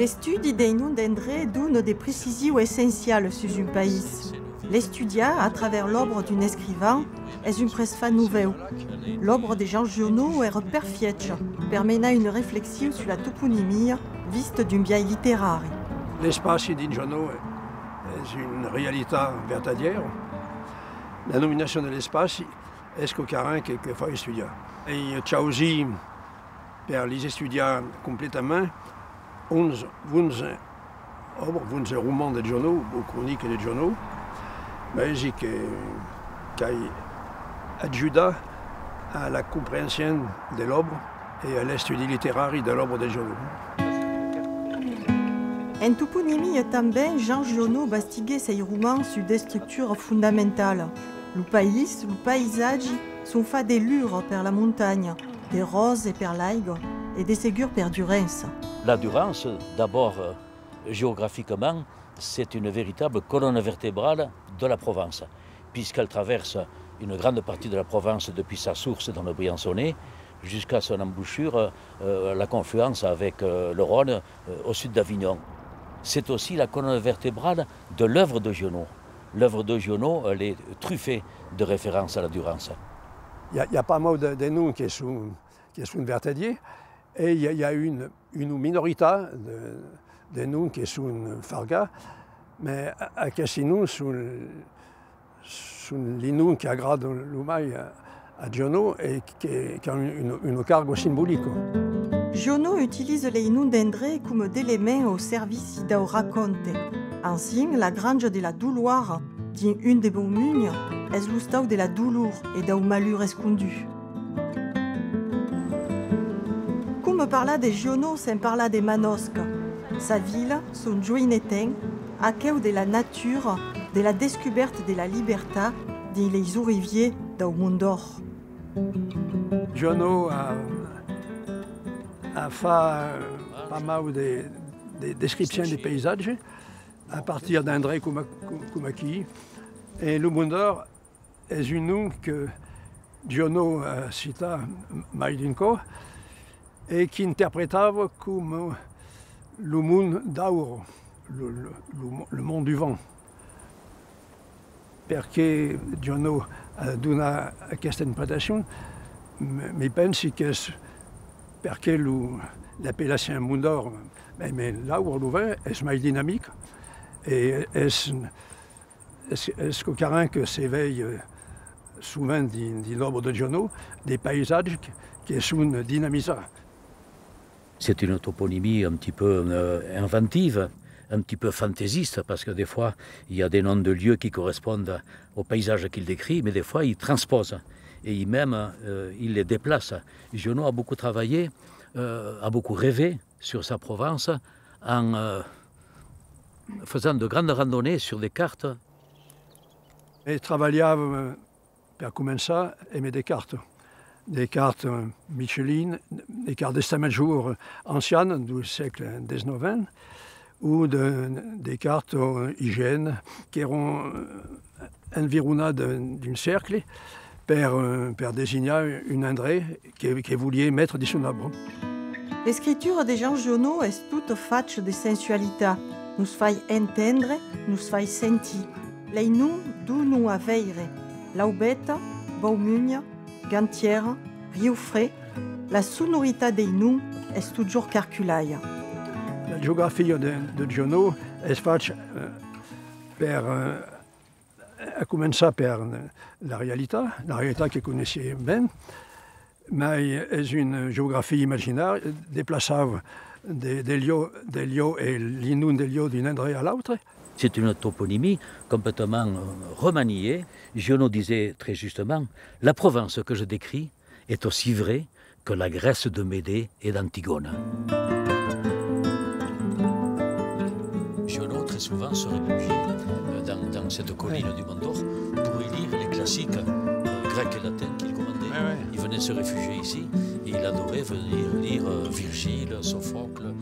L'estudi dei noms d'Endre donne des précisions essentielles sur un pays. L'estudia, à travers l'œuvre d'un écrivain, est une presfa nouvelle. L'œuvre de Jean Giono est perfecte, permettant une réflexion sur la toponymie viste d'un biais littéraire. L'espace di Giono est une réalité vertadière. La nomination de l'espace est quelqu'un qui fait étudier. Et c'è aussi, per les étudiants complètement, 11 romans de Giono, ou chroniques de Giono, mais qui aident à la compréhension de l'œuvre et à l'étude littéraire de l'œuvre de Giono. En toponymie també, Jean Giono bastiguait ses romans sur des structures fondamentales. Le pays, le paysage sont faits des lures per la montagne, des roses et per l'aigle, et des ségures per Durance. La Durance, d'abord géographiquement, c'est une véritable colonne vertébrale de la Provence, puisqu'elle traverse une grande partie de la Provence depuis sa source dans le Briançonnais jusqu'à son embouchure, la confluence avec le Rhône au sud d'Avignon. C'est aussi la colonne vertébrale de l'œuvre de Giono. L'œuvre de Giono, elle est truffée de références à la Durance. Il y a pas mal de noms qui sont vertadiers et il y a une minorité de noms qui sont farga, mais à Cassino sont les noms qui agradent l'humain à Giono et qui ont une cargo symbolique. Giono utilise les noms d'Endre comme d'éléments au service d'un raconte. Ainsi, la grange de la Douloire, dit une des Beaumugnes, est l'ustau de la douleur et d'un malheur escondu. Comme parla de Giono sans parla de Manosque, sa ville, son joinetin, à cause de la nature, de la découverte de la liberté, dit les ouriviers d'un monde d'or. Giono a fait pas mal de descriptions des paysages à partir d'André Koumaki. Et le monde d'or est un nom que Giono cita mai d'inco et qui interprétava comme le monde d'auro, le monde du vent. Perché Giono a donné questa interprétation, mi pensi che perché l'appellation monde d'or, mais l'auro, le vent, est mai dynamique et est quelqu'un qui s'éveille souvent dans l'œuvre de Giono, des paysages qui sont dynamisés. C'est une toponymie un petit peu inventive, un petit peu fantaisiste, parce que des fois, il y a des noms de lieux qui correspondent au paysage qu'il décrit, mais des fois, il transpose et il les déplace. Giono a beaucoup travaillé, a beaucoup rêvé sur sa Provence en faisant de grandes randonnées sur des cartes. Il travaillait, pour commencer, avec des cartes Michelin, des cartes d'Estamajor anciennes du siècle XIX, ou des cartes hygiène qui étaient environnées d'un cercle pour désigner un André qui voulait mettre de son œuvre. L'écriture de Jean Giono est toute faite de sensualité. Nous fait entendre, nous fait sentir. Les noms d'où nous aveire. Laubette, Beaumugne, Gantière, Riofray. La sonorité des noms est toujours calculée. La géographie de Giono est faite à commencer par la réalité qu'il connaissait bien, mais c'est une géographie imaginaire déplaçable des lieux et les noms des lieux d'un endroit à l'autre. C'est une toponymie complètement remaniée. Giono disait très justement, la Provence que je décris est aussi vraie que la Grèce de Médée et d'Antigone. Giono, très souvent, se réfugie dans cette colline du Mont d'Or pour y lire les classiques grecs et latins qu'il commandait. Il venait se réfugier ici et il adorait venir lire Virgile, Sophocle,